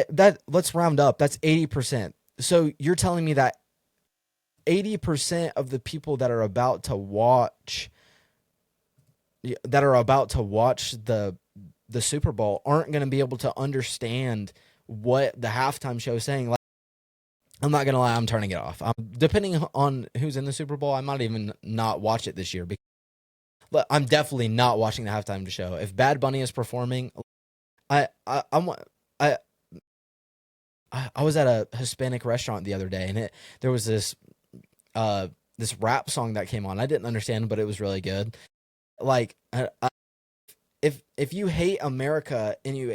that, let's round up, that's 80%. So you're telling me that 80% of the people that are about to watch the Super Bowl aren't going to be able to understand what the halftime show is saying. Like, I'm not going to lie, I'm turning it off. Depending on who's in the Super Bowl, I might even not watch it this year. But I'm definitely not watching the halftime show. If Bad Bunny is performing, I was at a Hispanic restaurant the other day, and there was this rap song that came on. I didn't understand, but it was really good. Like, if you hate America and you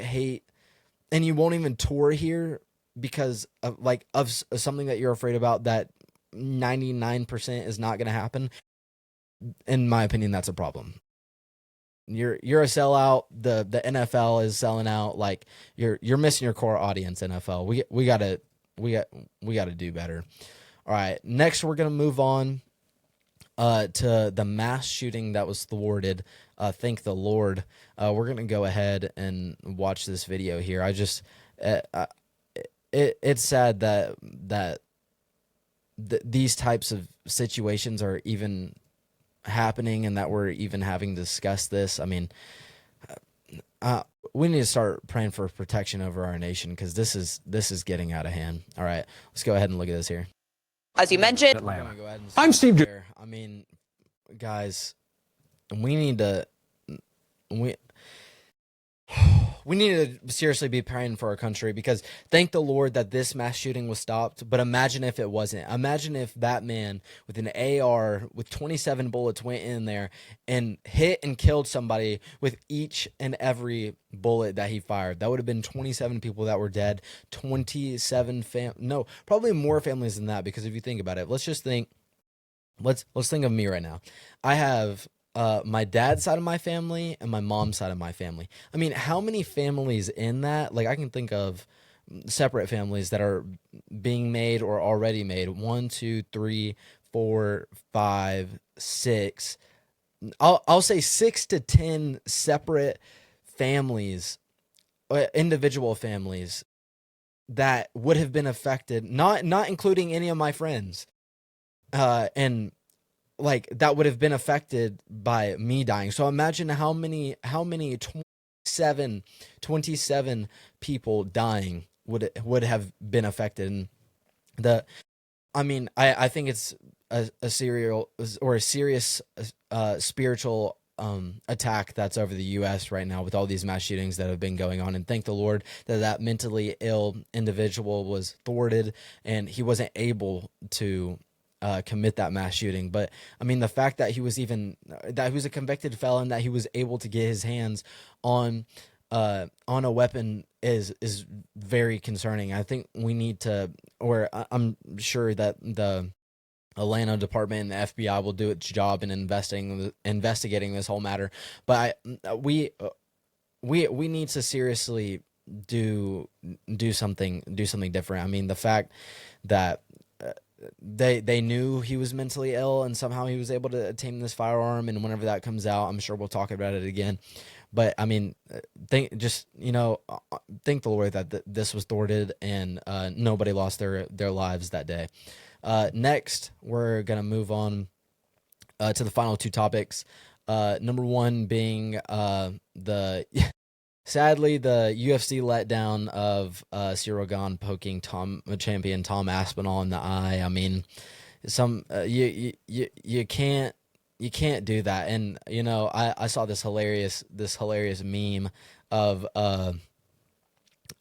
won't even tour here because of something that you're afraid about, that 99% is not going to happen, in my opinion, that's a problem. You're a sellout. The NFL is selling out. Like, you're missing your core audience, NFL. We gotta do better. All right, next we're gonna move on to the mass shooting that was thwarted. Thank the Lord. We're gonna go ahead and watch this video here. It's sad that these types of situations are even happening and that we're even having to discuss this. I mean, we need to start praying for protection over our nation, because this is getting out of hand. All right, let's go ahead and look at this here. As you mentioned, Atlanta. I'm Steve. I mean, guys, we need to seriously be praying for our country, because thank the Lord that this mass shooting was stopped. But imagine if it wasn't. Imagine if that man with an AR with 27 bullets went in there and hit and killed somebody with each and every bullet that he fired. That would have been 27 people that were dead. 27 probably more families than that, because if you think about it, let's think of me right now. I have my dad's side of my family and my mom's side of my family. I mean, how many families in that? Like, I can think of separate families that are being made or already made. 1, 2, 3, 4, 5, 6. I'll say 6 to 10 separate families, individual families that would have been affected. Not including any of my friends, and like, that would have been affected by me dying. So imagine how many 27 people dying would have been affected. And I think it's a serious spiritual attack that's over the U.S. right now, with all these mass shootings that have been going on. And thank the Lord that mentally ill individual was thwarted and he wasn't able to commit that mass shooting. But I mean, the fact that he was a convicted felon, that he was able to get his hands on a weapon is very concerning. I think we need to, or I'm sure that the Atlanta Department and the FBI will do its job in investigating this whole matter. But we need to seriously do something different. I mean, the fact that they knew he was mentally ill and somehow he was able to obtain this firearm, and whenever that comes out, I'm sure we'll talk about it again. But I mean, thank the Lord that this was thwarted and nobody lost their lives that day. Next, we're gonna move on to the final two topics. Number one being sadly, the UFC letdown of Cyril Gane poking champion Tom Aspinall in the eye. I mean, You can't do that. And I saw this hilarious meme of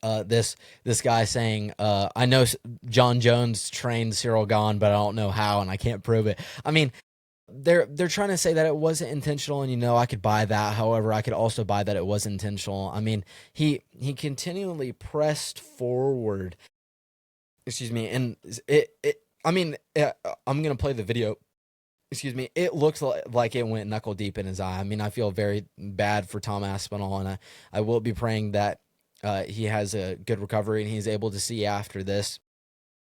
this guy saying, I know John Jones trained Cyril Gahn, but I don't know how, and I can't prove it. I mean, they're trying to say that it wasn't intentional, and I could buy that. However, I could also buy that it was intentional. I mean, he continually pressed forward. Excuse me, and I'm gonna play the video. Excuse me. It looks like it went knuckle deep in his eye. I mean, I feel very bad for Tom Aspinall, and I will be praying that he has a good recovery and he's able to see after this,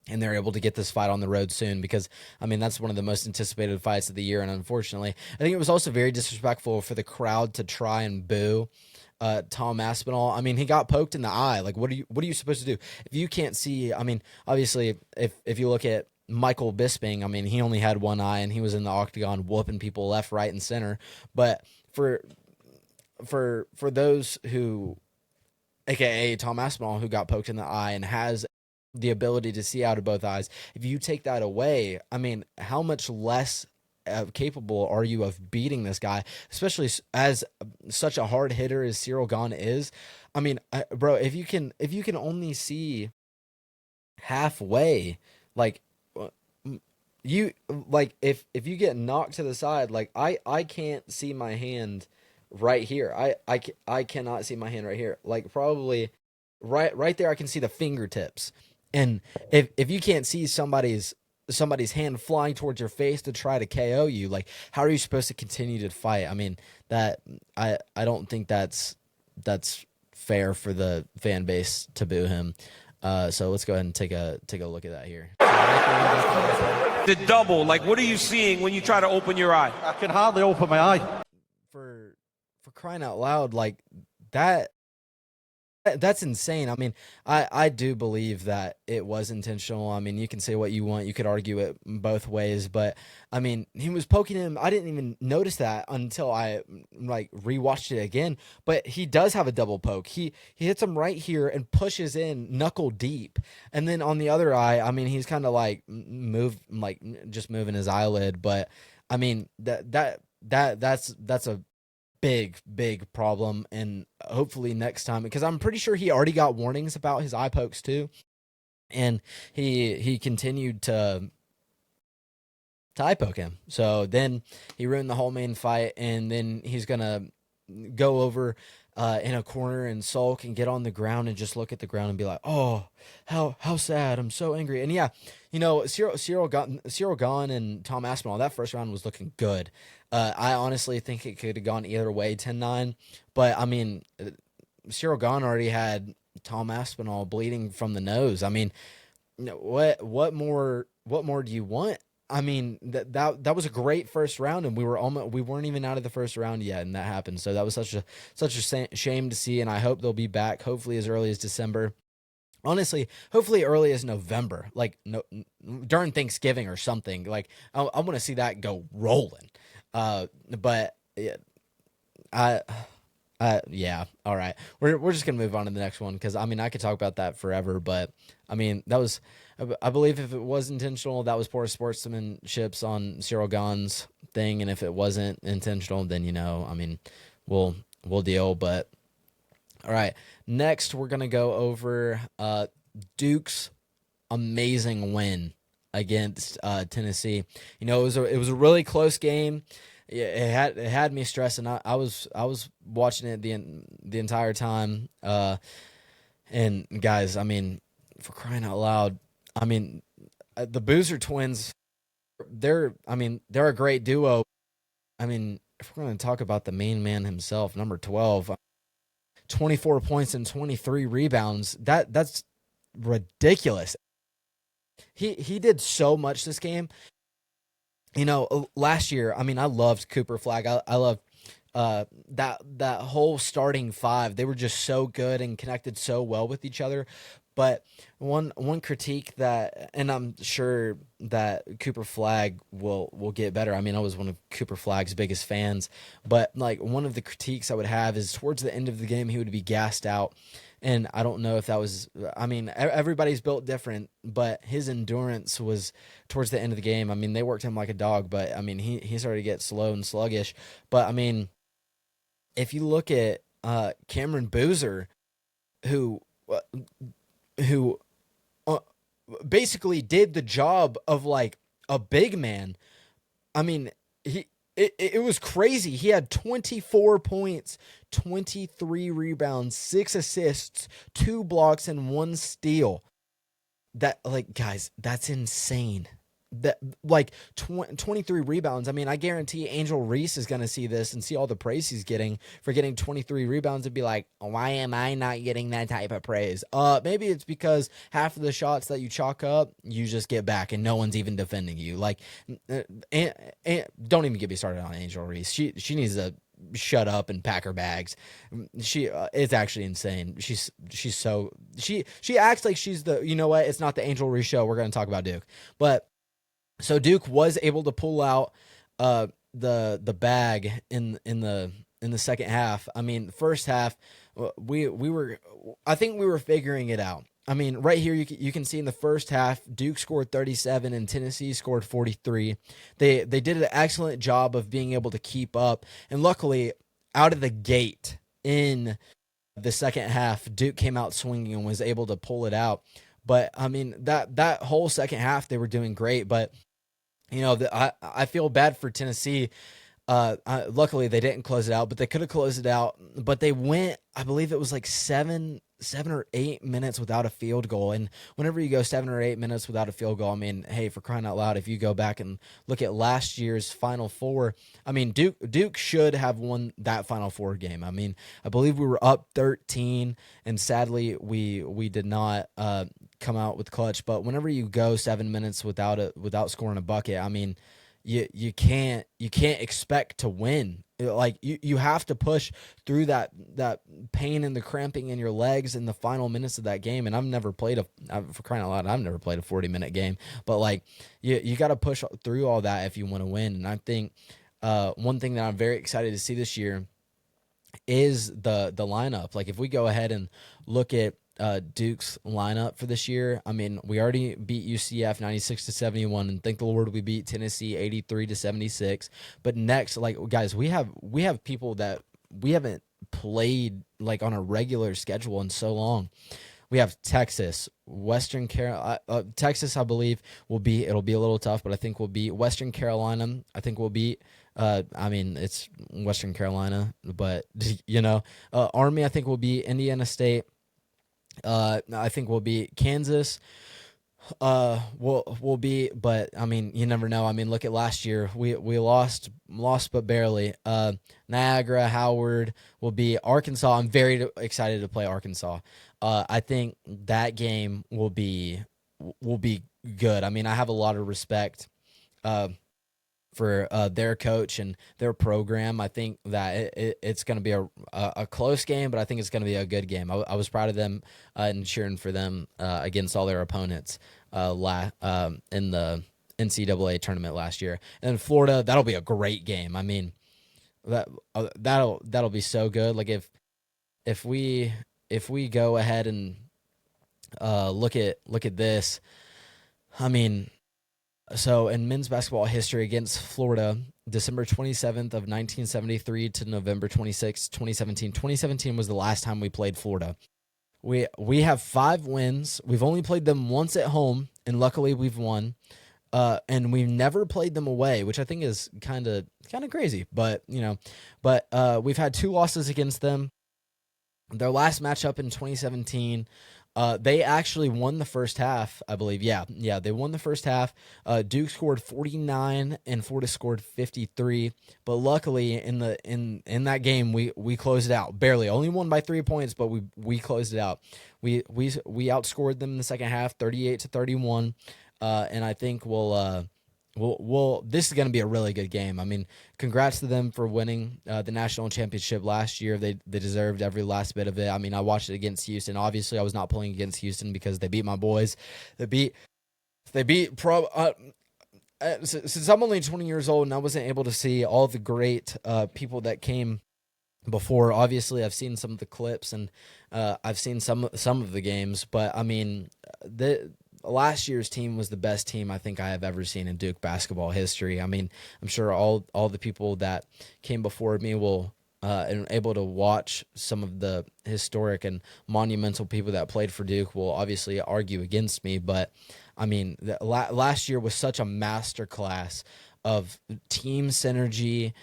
and they're able to get this fight on the road soon, because, I mean, that's one of the most anticipated fights of the year. And unfortunately, I think it was also very disrespectful for the crowd to try and boo Tom Aspinall. I mean, he got poked in the eye. Like, what are you supposed to do if you can't see? I mean, obviously, if you look at Michael Bisping, I mean, he only had one eye and he was in the octagon whooping people left, right, and center. But for those who, aka Tom Aspinall, who got poked in the eye and has the ability to see out of both eyes, if you take that away, I mean, how much less capable are you of beating this guy, especially as such a hard hitter as Cyril Gahn is? I mean, bro, if you can only see halfway, like, if you get knocked to the side, like, I can't see my hand right here. I cannot see my hand right here. Like, probably right there I can see the fingertips. And if you can't see somebody's hand flying towards your face to try to KO you, like, how are you supposed to continue to fight? I mean, that I don't think that's fair for the fan base to boo him. So let's go ahead and take a look at that here. The double, like, what are you seeing when you try to open your eye? I can hardly open my eye. For crying out loud, like, that's insane. I mean, I do believe that it was intentional. I mean, you can say what you want. You could argue it both ways, but I mean, he was poking him. I didn't even notice that until I rewatched it again. But he does have a double poke. He hits him right here and pushes in knuckle deep. And then on the other eye, I mean, he's kind of just moving his eyelid. But I mean, that's a big problem, and hopefully next time, because I'm pretty sure he already got warnings about his eye pokes too, and he continued to eye poke him. So then he ruined the whole main fight, and then he's gonna go over in a corner and sulk and get on the ground and just look at the ground and be like, oh, how sad, I'm so angry. And yeah, Cyril Gahn and Tom Aspinall, that first round was looking good. I honestly think it could have gone either way, 10-9. But I mean, Cyril Gahn already had Tom Aspinall bleeding from the nose. I mean, what more do you want? I mean, that was a great first round, and we weren't even out of the first round yet, and that happened. So that was such a shame to see, and I hope they'll be back, hopefully as early as December. Honestly, hopefully early as November, like during Thanksgiving or something. Like, I want to see that go rolling. But yeah, yeah, all right. We're just gonna move on to the next one, because I mean, I could talk about that forever. But I mean, I believe if it was intentional, that was poor sportsmanship on Cyril Gahn's thing, and if it wasn't intentional, then I mean, we'll deal. But all right, next we're gonna go over Duke's amazing win against Tennessee. It was a really close game. It had me stressing. I was watching it the entire time. And guys, I mean, for crying out loud, I mean, the Boozer twins, they're a great duo. I mean, if we're going to talk about the main man himself, number 12, 24 points and 23 rebounds, that's ridiculous. He did so much this game. Last year, I mean, I loved Cooper Flagg. I loved that whole starting five. They were just so good and connected so well with each other. But one critique that, and I'm sure that Cooper Flagg will get better. I mean, I was one of Cooper Flagg's biggest fans, but like, one of the critiques I would have is towards the end of the game, he would be gassed out. And I don't know if that was, I mean, everybody's built different, but his endurance was towards the end of the game. I mean, they worked him like a dog, but I mean, he started to get slow and sluggish. But I mean, if you look at Cameron Boozer, who uh, who uh, basically did the job of like a big man. I mean, it was crazy. He had 24 points, 23 rebounds, 6 assists, 2 blocks, and 1 steal. That, like, guys, that's insane. That, like, 23 rebounds. I mean, I guarantee Angel Reese is going to see this and see all the praise he's getting for getting 23 rebounds and be like, why am I not getting that type of praise? Maybe it's because half of the shots that you chalk up, you just get back and no one's even defending you. Like, and don't even get me started on Angel Reese. She needs to shut up and pack her bags. It's actually insane. She acts like she's the, you know what? It's not the Angel Reese show. We're going to talk about Duke, but so Duke was able to pull out the bag in the second half. I mean, first half we were, I think we were figuring it out. I mean, right here you can see in the first half Duke scored 37 and Tennessee scored 43. They did an excellent job of being able to keep up, and luckily out of the gate in the second half, Duke came out swinging and was able to pull it out. But I mean, that whole second half they were doing great, but you know, I feel bad for Tennessee. Luckily, they didn't close it out, but they could have closed it out. But they went, I believe it was like 7 or 8 minutes without a field goal. And whenever you go 7 or 8 minutes without a field goal, I mean, hey, for crying out loud, if you go back and look at last year's Final Four, I mean, Duke should have won that Final Four game. I mean, I believe we were up 13, and sadly, we did not come out with clutch. But whenever you go 7 minutes without scoring a bucket, I mean, you can't expect to win. Like you have to push through that pain and the cramping in your legs in the final minutes of that game. And I've never played for crying out loud, I've never played a 40-minute game. But like you got to push through all that if you want to win. And I think one thing that I'm very excited to see this year is the lineup. Like if we go ahead and look at Duke's lineup for this year, I mean, we already beat UCF 96-71, and thank the Lord we beat Tennessee 83-76. But next, like guys, we have people that we haven't played like on a regular schedule in so long. We have Texas, Western Carolina. Texas, I believe, it'll be a little tough, but I think we'll beat Western Carolina. I think we'll beat. I mean, it's Western Carolina, but you know, Army. I think we'll beat Indiana State. I think we'll beat Kansas. We'll be, but I mean, you never know. I mean, look at last year. We lost but barely. Niagara, Howard will be Arkansas. I'm very excited to play Arkansas. I think that game will be good. I mean, I have a lot of respect for their coach and their program. I think that it's going to be a close game, but I think it's going to be a good game. I was proud of them and cheering for them against all their opponents in the NCAA tournament last year. And Florida, that'll be a great game. I mean, that'll be so good. Like if we go ahead and look at this, I mean. So in men's basketball history against Florida, December 27th of 1973 to November 26th, 2017. 2017 was the last time we played Florida. We have 5 wins. We've only played them once at home, and luckily we've won. And we've never played them away, which I think is kind of crazy. But we've had 2 losses against them. Their last matchup in 2017. They actually won the first half, I believe. Yeah, they won the first half. Duke scored 49 and Florida scored 53. But luckily in that game we closed it out. Barely. Only won by 3 points, but we closed it out. We outscored them in the second half 38-31. And I think this is going to be a really good game. I mean, congrats to them for winning the national championship last year. They deserved every last bit of it. I mean, I watched it against Houston. Obviously, I was not playing against Houston because they beat my boys. Since I'm only 20 years old and I wasn't able to see all the great people that came before. Obviously, I've seen some of the clips, and I've seen some of the games, but I mean, the last year's team was the best team I think I have ever seen in Duke basketball history. I mean, I'm sure all the people that came before me will and able to watch some of the historic and monumental people that played for Duke will obviously argue against me, but I mean, last year was such a masterclass of team synergy,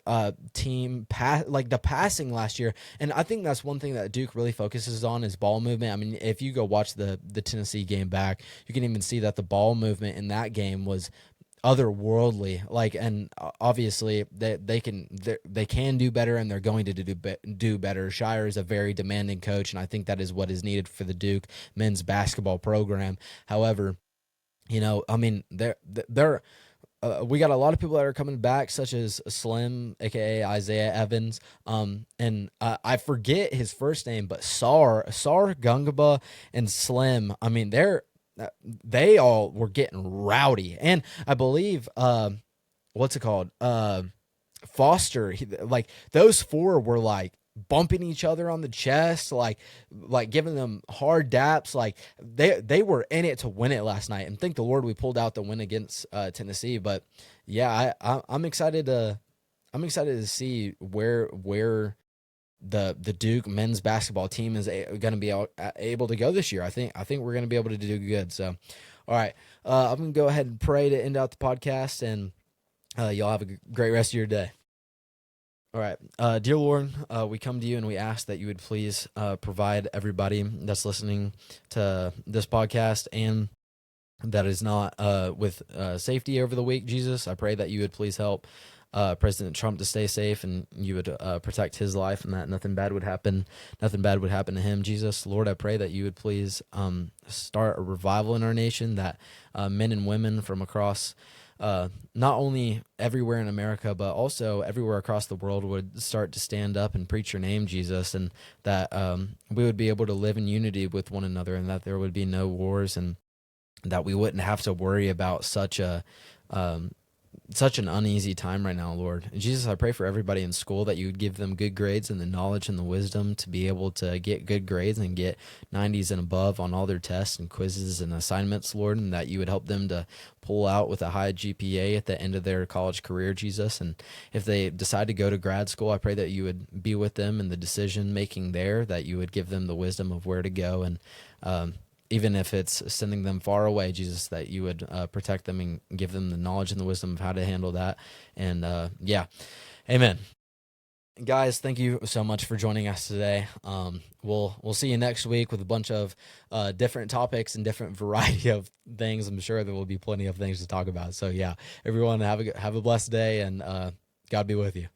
like the passing last year. And I think that's one thing that Duke really focuses on is ball movement. I mean, if you go watch the Tennessee game back, you can even see that the ball movement in that game was otherworldly. Like, and obviously they can do better, and they're going to do better. Shire is a very demanding coach, and I think that is what is needed for the Duke men's basketball program. However, I mean, they're we got a lot of people that are coming back, such as Slim, aka Isaiah Evans, and I forget his first name, but Sar Gungaba and Slim. I mean, they all were getting rowdy, and I believe what's it called? Foster. Like those four were like bumping each other on the chest, like giving them hard daps. Like they were in it to win it last night, and thank the Lord we pulled out the win against Tennessee. But yeah, I'm excited to see where the Duke men's basketball team is going to be able to go this year. I think we're going to be able to do good. So, all right, I'm going to go ahead and pray to end out the podcast, and y'all have a great rest of your day. All right. Dear Lord, we come to you and we ask that you would please provide everybody that's listening to this podcast and that is not with safety over the week, Jesus. I pray that you would please help President Trump to stay safe, and you would protect his life, and that nothing bad would happen to him, Jesus. Lord, I pray that you would please start a revival in our nation, that men and women from across not only everywhere in America, but also everywhere across the world would start to stand up and preach your name, Jesus, and that we would be able to live in unity with one another, and that there would be no wars, and that we wouldn't have to worry about such an uneasy time right now, Lord. And Jesus, I pray for everybody in school that you would give them good grades and the knowledge and the wisdom to be able to get good grades and get 90s and above on all their tests and quizzes and assignments, Lord, and that you would help them to pull out with a high GPA at the end of their college career, Jesus. And if they decide to go to grad school, I pray that you would be with them in the decision making there, that you would give them the wisdom of where to go, and even if it's sending them far away, Jesus, that you would protect them and give them the knowledge and the wisdom of how to handle that. And yeah, amen. Guys, thank you so much for joining us today. We'll see you next week with a bunch of different topics and different variety of things. I'm sure there will be plenty of things to talk about. So yeah, everyone have a blessed day, and God be with you.